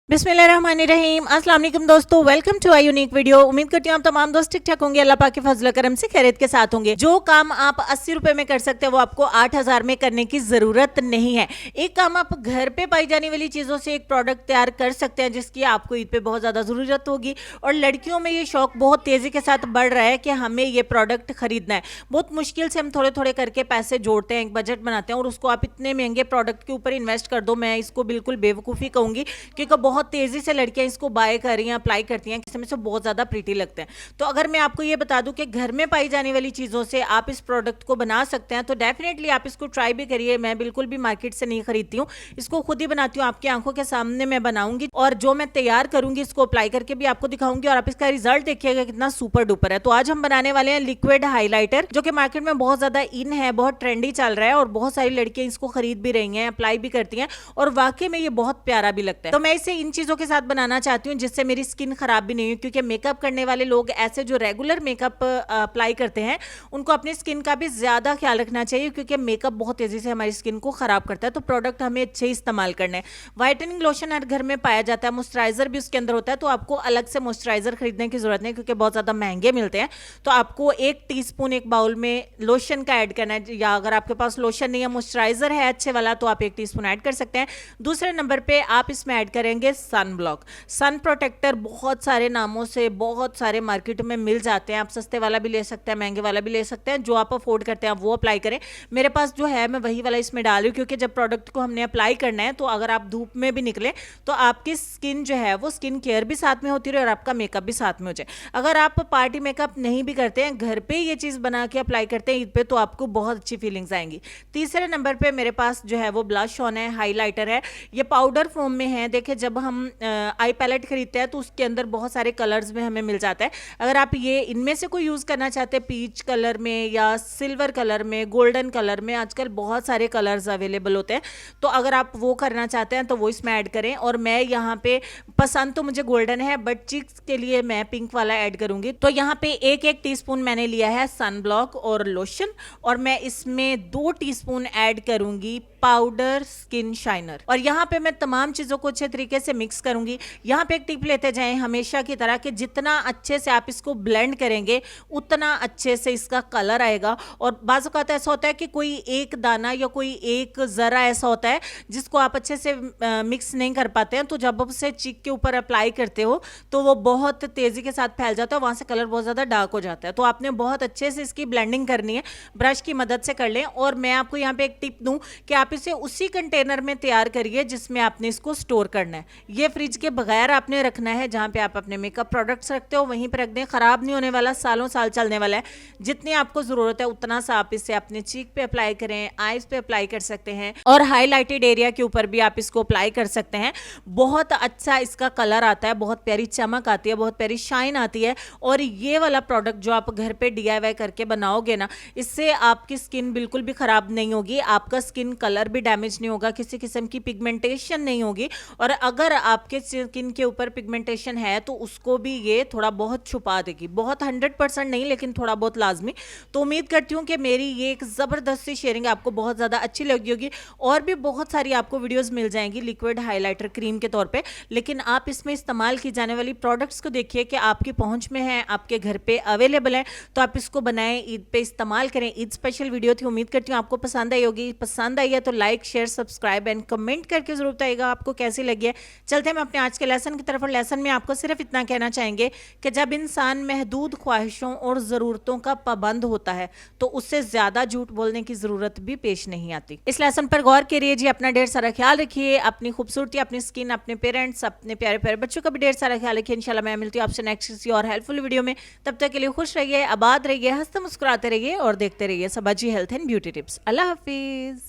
बिस्मिल्लाहिर्रहमानिर्रहीम। अस्सलाम वालेकुम दोस्तों, welcome to a unique video. उम्मीद करती हूँ आप तमाम दोस्त ठीक ठाक होंगे, अल्लाह पाक के फजल करम से खैरियत के साथ होंगे। जो काम आप 80 रुपए में कर सकते हैं वो आपको 8000 में करने की जरूरत नहीं है। एक काम आप घर पे पाई जाने वाली चीजों से एक प्रोडक्ट तैयार कर सकते हैं जिसकी आपको ईद पे बहुत ज्यादा जरूरत होगी। और लड़कियों में ये शौक बहुत तेजी के साथ बढ़ रहा है कि हमें ये प्रोडक्ट खरीदना है। बहुत मुश्किल से हम थोड़े थोड़े करके पैसे जोड़ते हैं, एक बजट बनाते हैं, और उसको आप इतने महंगे प्रोडक्ट के ऊपर इन्वेस्ट कर दो। मैं इसको बिल्कुल बेवकूफ़ी कहूंगी, क्योंकि बहुत तेजी से लड़कियां इसको बाय कर रही हैं, अप्लाई करती हैं, किसी में से बहुत ज्यादा प्रीटी लगते हैं। तो अगर मैं आपको ये बता दूं कि घर में पाई जाने वाली चीजों से आप इस प्रोडक्ट को बना सकते हैं, तो डेफिनेटली आप इसको ट्राई भी करिए। मैं बिल्कुल भी मार्केट से नहीं खरीदती हूँ, इसको खुद ही बनाती हूँ, आपकी आंखों के सामने मैं बनाऊंगी और जो मैं तैयार करूंगी इसको अप्लाई करके भी आपको दिखाऊंगी और आप इसका रिजल्ट देखिएगा कितना सुपर डुपर है। तो आज हम बनाने वाले हैं लिक्विड हाइलाइटर, जो कि मार्केट में बहुत ज्यादा इन है, बहुत ट्रेंडी चल रहा है और बहुत सारी लड़कियां इसको खरीद भी रही हैं, अप्लाई भी करती हैं और वाकई में ये बहुत प्यारा भी लगता है। तो मैं इसे इन चीजों के साथ बनाना चाहती हूँ जिससे मेरी स्किन खराब भी नहीं हो, क्योंकि मेकअप करने वाले लोग ऐसे जो रेगुलर मेकअप अप्लाई करते हैं उनको अपनी स्किन का भी ज्यादा ख्याल रखना चाहिए, क्योंकि मेकअप बहुत तेजी से हमारी स्किन को खराब करता है। तो प्रोडक्ट हमें अच्छे इस्तेमाल करने हैं। व्हाइटनिंग लोशन हर घर में पाया जाता है, मॉइस्चराइजर भी उसके अंदर होता है, तो आपको अलग से मॉइस्चराइजर खरीदने की जरूरत नहीं, क्योंकि बहुत ज्यादा महंगे मिलते हैं। तो आपको 1 टीस्पून एक बाउल में लोशन का ऐड करना है, या अगर आपके पास लोशन नहीं है, मॉइस्चराइजर है अच्छे वाला, तो आप 1 टीस्पून ऐड कर सकते हैं। दूसरे नंबर पे आप इसमें ऐड करेंगे सन ब्लॉक। सन प्रोटेक्टर बहुत सारे नामों से बहुत सारे मार्केट में मिल जाते हैं, आप सस्ते वाला भी ले सकते हैं, महंगे वाला भी ले सकते हैं, जो आप अफोर्ड करते हैं आप वो अप्लाई करें। मेरे पास जो है मैं वही वाला इसमें डाल रही हूँ, क्योंकि जब प्रोडक्ट को हमने अप्लाई करना है तो अगर आप धूप में भी निकले तो आपकी स्किन जो है वो स्किन केयर भी साथ में होती रहे और आपका मेकअप भी साथ में हो जाए। अगर आप पार्टी मेकअप नहीं भी करते हैं, घर पे ये चीज़ बना के अप्लाई करते हैं ईद पे, तो आपको बहुत अच्छी फीलिंग्स आएंगी। तीसरे नंबर पे मेरे पास जो है वो ब्लश ऑन है, हाईलाइटर है, ये पाउडर फॉर्म में है। देखिए जब हम आई पैलेट खरीदते हैं तो उसके अंदर बहुत सारे कलर्स में हमें मिल जाता है। अगर आप ये इनमें से कोई यूज़ करना चाहते हैं, पीच कलर में या सिल्वर कलर में, गोल्डन कलर में, आजकल बहुत सारे कलर्स अवेलेबल होते हैं, तो अगर आप वो करना चाहते हैं तो वो इसमें ऐड करें। और मैं यहाँ पे पसंद तो मुझे गोल्डन है, बट चिक्स के लिए मैं पिंक वाला ऐड करूंगी। तो यहाँ पे 1-1 टीस्पून मैंने लिया है सन ब्लॉक और लोशन, और मैं इसमें 2 टीस्पून ऐड करूंगी पाउडर स्किन शाइनर। और यहाँ पे मैं तमाम चीज़ों को अच्छे तरीके से मिक्स करूंगी। यहाँ पे एक टिप लेते जाएं हमेशा की तरह कि जितना अच्छे से आप इसको ब्लेंड करेंगे उतना अच्छे से इसका कलर आएगा। और बाज़ औक़ात ऐसा होता है कि कोई एक दाना या कोई एक ज़रा ऐसा होता है जिसको आप अच्छे से मिक्स नहीं कर पाते हैं, तो जब आप उसे चीक के ऊपर अप्लाई करते हो तो वो बहुत तेज़ी के साथ फैल जाता है, वहाँ से कलर बहुत ज़्यादा डार्क हो जाता है। तो आपने बहुत अच्छे से इसकी ब्लेंडिंग करनी है, ब्रश की मदद से कर लें। और मैं आपको यहाँ पे एक टिप दूँ कि आप इसे उसी कंटेनर में तैयार करिए जिसमें आपने इसको स्टोर करना है। ये फ्रिज के बगैर आपने रखना है, जहाँ पे आप अपने मेकअप प्रोडक्ट्स रखते हो वहीं पर रख दें, खराब नहीं होने वाला, सालों साल चलने वाला है। जितनी आपको जरूरत है उतना सा आप इसे अपने चीक पे अप्लाई करें, आईज पे अप्लाई कर सकते हैं, और हाईलाइटेड एरिया के ऊपर भी आप इसको अप्लाई कर सकते हैं। बहुत अच्छा इसका कलर आता है, बहुत प्यारी चमक आती है, बहुत प्यारी शाइन आती है। और ये वाला प्रोडक्ट जो आप घर पे DIY करके बनाओगे ना, इससे आपकी स्किन बिल्कुल भी खराब नहीं होगी, आपका स्किन कलर भी डैमेज नहीं होगा, किसी किस्म की पिगमेंटेशन नहीं होगी। और अगर आपके स्किन के ऊपर पिगमेंटेशन है तो उसको भी ये थोड़ा बहुत छुपा देगी, बहुत 100% नहीं लेकिन थोड़ा बहुत लाजमी। तो उम्मीद करती हूँ कि मेरी ये एक ज़बरदस्त सी शेयरिंग आपको बहुत ज़्यादा अच्छी लगी होगी। और भी बहुत सारी आपको वीडियोस मिल जाएंगी लिक्विड हाइलाइटर क्रीम के तौर पे, लेकिन आप इसमें इस्तेमाल की जाने वाली प्रोडक्ट्स को देखिए कि आपकी पहुँच में है, आपके घर पे अवेलेबल है, तो आप इसको बनाएं, ईद पे इस्तेमाल करें। ईद स्पेशल वीडियो थी, उम्मीद करती हूँ आपको पसंद आई होगी। पसंद आई है तो like share subscribe and comment करके जरूर बताइएगा आपको कैसी लगी है। चलते हैं हम अपने आज के लेसन की तरफ, और लेसन में आपको सिर्फ इतना कहना चाहेंगे कि जब इंसान महदूद ख्वाहिशों और ज़रूरतों का पाबंद होता है तो उससे ज़्यादा झूठ बोलने की ज़रूरत भी पेश नहीं आती। इस लेसन पर गौर करिए जी, अपना ढेर सारा ख्याल रखिए, अपनी खूबसूरती, अपनी स्किन, अपने पेरेंट्स, अपने प्यारे प्यारे बच्चों का भी ढेर सारा ख्याल रखिए। इंशाल्लाह मैं मिलती हूँ आपसे नेक्स्ट किसी और हेल्पफुल वीडियो में। तब तक के लिए खुश रहिए, आबाद रहिए, हंसते मुस्कुराते रहिए और देखते रहिए सबाजी हेल्थ एंड ब्यूटी टिप्स। अल्लाह हाफिज़।